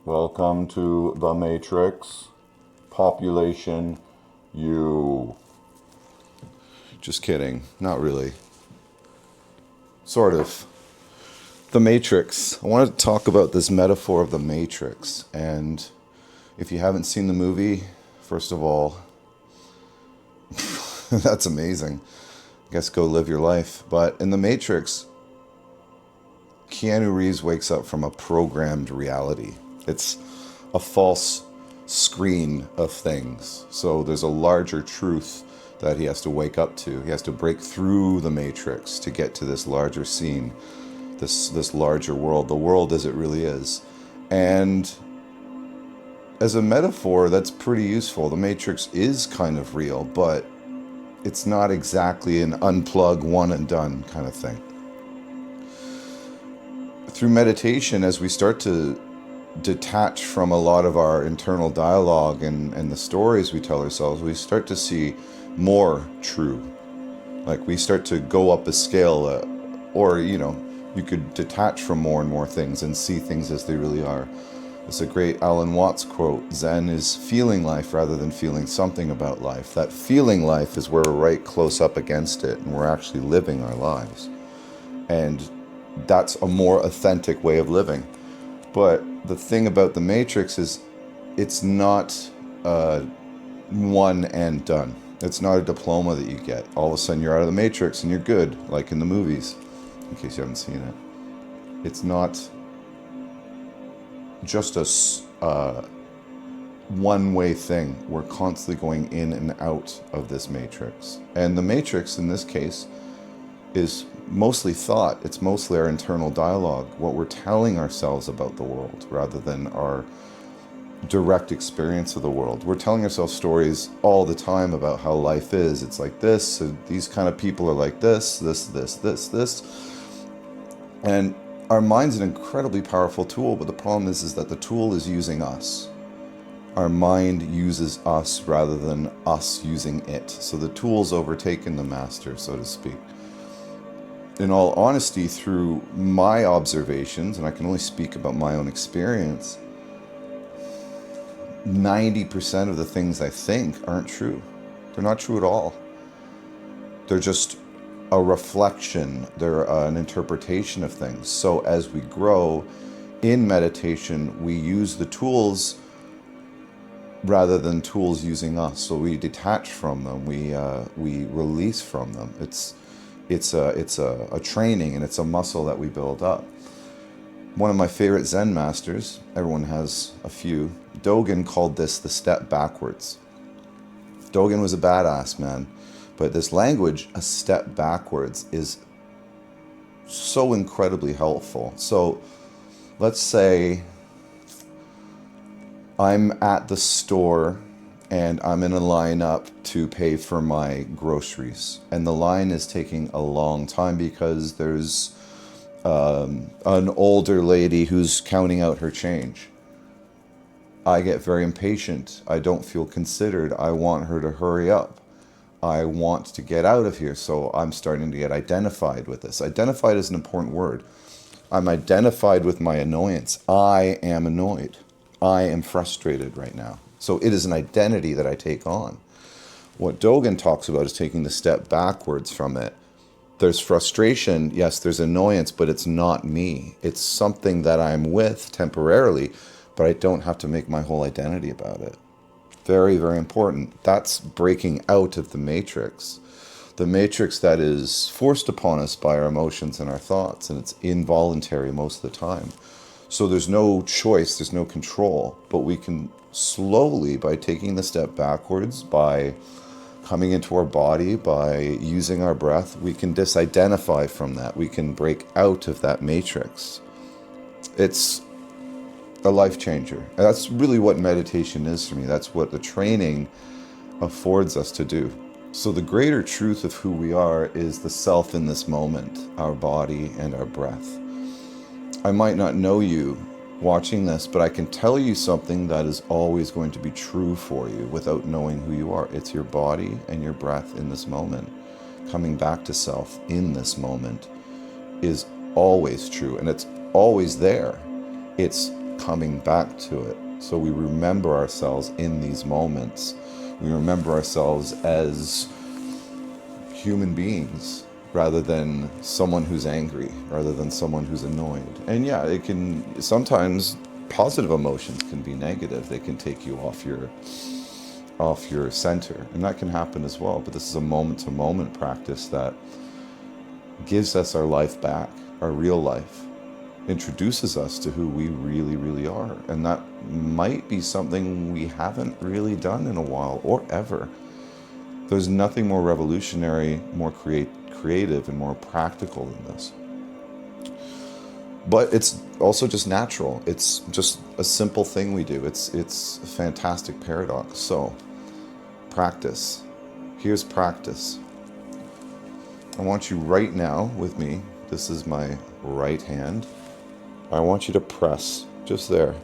Welcome to The Matrix. Population U. Just kidding. Not really. Sort of. The Matrix. I wanted to talk about this metaphor of the Matrix. And if you haven't seen the movie, first of all, that's amazing. I guess go live your life. But in The Matrix, Keanu Reeves wakes up from a programmed reality. It's a false screen of things. So there's a larger truth that he has to wake up to. He has to break through the matrix to get to this larger scene, this larger world, the world as it really is. And as a metaphor, that's pretty useful. The matrix is kind of real, but it's not exactly an unplug, one and done kind of thing. Through meditation, as we start to detach from a lot of our internal dialogue and the stories we tell ourselves, we start to see more true. Like we start to go up a scale, you could detach from more and more things and see things as they really are. It's a great Alan Watts quote: Zen is feeling life rather than feeling something about life. That feeling life is where we're right close up against it and we're actually living our lives. And that's a more authentic way of living. But the thing about the Matrix is it's not one and done. It's not a diploma that you get. All of a sudden you're out of the Matrix and you're good, like in the movies, in case you haven't seen it. It's not just a one-way thing. We're constantly going in and out of this Matrix. And the Matrix, in this case, is mostly thought. It's mostly our internal dialogue, what we're telling ourselves about the world rather than our direct experience of the world. We're telling ourselves stories all the time about how life is. It's like this, so these kind of people are like this. And our mind's an incredibly powerful tool, but the problem is that the tool is using us. Our mind uses us rather than us using it. So the tool's overtaken the master, so to speak. In all honesty, through my observations, and I can only speak about my own experience, 90% of the things I think aren't true. They're not true at all. They're just a reflection. They're an interpretation of things. So as we grow in meditation, we use the tools rather than tools using us. So we detach from them. We release from them. It's a training, and it's a muscle that we build up. One of my favorite Zen masters, everyone has a few, Dogen called this the step backwards. Dogen was a badass, man. But this language, a step backwards, is so incredibly helpful. So let's say I'm at the store and I'm in a line up to pay for my groceries. And the line is taking a long time because there's an older lady who's counting out her change. I get very impatient. I don't feel considered. I want her to hurry up. I want to get out of here. So I'm starting to get identified with this. Identified is an important word. I'm identified with my annoyance. I am annoyed. I am frustrated right now. So it is an identity that I take on. What Dogen talks about is taking the step backwards from it. There's frustration, yes, there's annoyance, but it's not me. It's something that I'm with temporarily, but I don't have to make my whole identity about it. Very, very important. That's breaking out of the matrix. The matrix that is forced upon us by our emotions and our thoughts, and it's involuntary most of the time. So there's no choice, there's no control, but we can slowly, by taking the step backwards, by coming into our body, by using our breath, we can disidentify from that. We can break out of that matrix. It's a life changer. And that's really what meditation is for me. That's what the training affords us to do. So the greater truth of who we are is the self in this moment, our body and our breath. I might not know you watching this, but I can tell you something that is always going to be true for you without knowing who you are. It's your body and your breath in this moment. Coming back to self in this moment is always true, and it's always there. It's coming back to it. So we remember ourselves in these moments. We remember ourselves as human beings rather than someone who's angry, rather than someone who's annoyed. And yeah, it can sometimes positive emotions can be negative. They can take you off your center, and that can happen as well. But this is a moment to moment practice that gives us our life back, our real life, introduces us to who we really, really are. And that might be something we haven't really done in a while or ever. There's nothing more revolutionary, more creative, and more practical than this. But it's also just natural. It's just a simple thing we do. It's a fantastic paradox. So, practice. Here's practice. I want you right now with me. This is my right hand. I want you to press just there.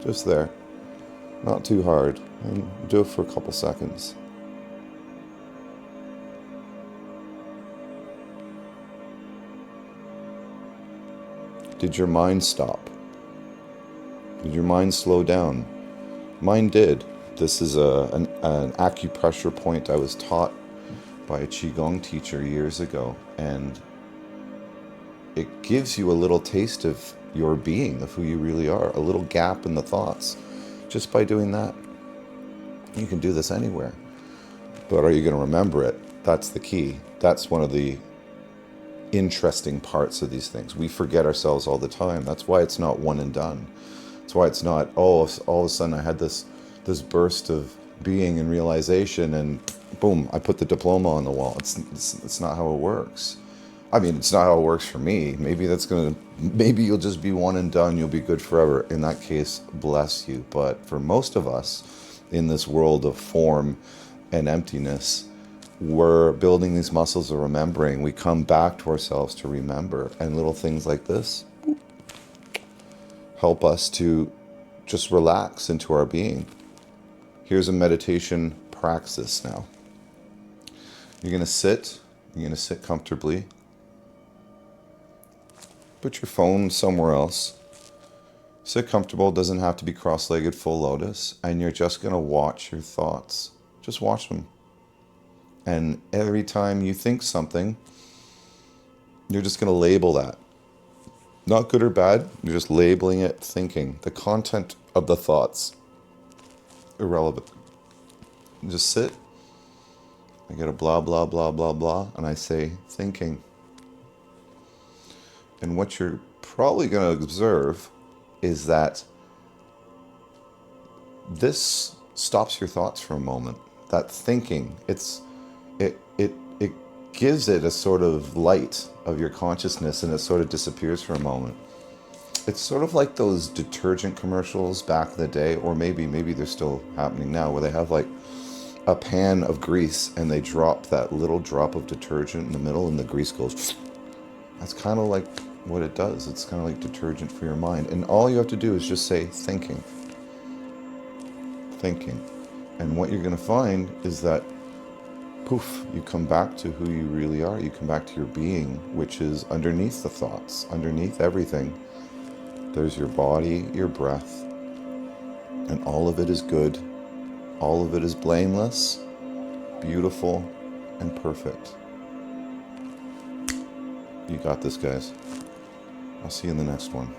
Just there. Not too hard. And do it for a couple seconds. Did your mind stop? Did your mind slow down? Mine did. This is an acupressure point I was taught by a Qigong teacher years ago, and it gives you a little taste of your being, of who you really are, a little gap in the thoughts, just by doing that. You can do this anywhere, but are you going to remember it? That's the key. That's one of the interesting parts of these things. We forget ourselves all the time. That's why it's not one and done. That's why it's not, oh, all of a sudden I had this burst of being and realization and boom, I put the diploma on the wall. It's not how it works. I mean, it's not how it works for me. Maybe you'll just be one and done. You'll be good forever. In that case, bless you. But for most of us in this world of form and emptiness, we're building these muscles of remembering. We come back to ourselves to remember. And little things like this help us to just relax into our being. Here's a meditation praxis now. You're going to sit comfortably. Put your phone somewhere else. Sit comfortable, doesn't have to be cross-legged, full lotus, and you're just going to watch your thoughts. Just watch them. And every time you think something, you're just going to label that. Not good or bad, you're just labeling it thinking. The content of the thoughts, irrelevant. You just sit, I get a blah, blah, blah, blah, blah, and I say thinking. And what you're probably going to observe is that this stops your thoughts for a moment. That thinking, it gives it a sort of light of your consciousness, and it sort of disappears for a moment. It's sort of like those detergent commercials back in the day, or maybe they're still happening now, where they have like a pan of grease and they drop that little drop of detergent in the middle and the grease goes. That's kind of like what it does. It's kind of like detergent for your mind. And all you have to do is just say thinking. Thinking. And what you're going to find is that poof, you come back to who you really are. You come back to your being, which is underneath the thoughts, underneath everything. There's your body, your breath, and all of it is good. All of it is blameless, beautiful, and perfect. You got this, guys. I'll see you in the next one.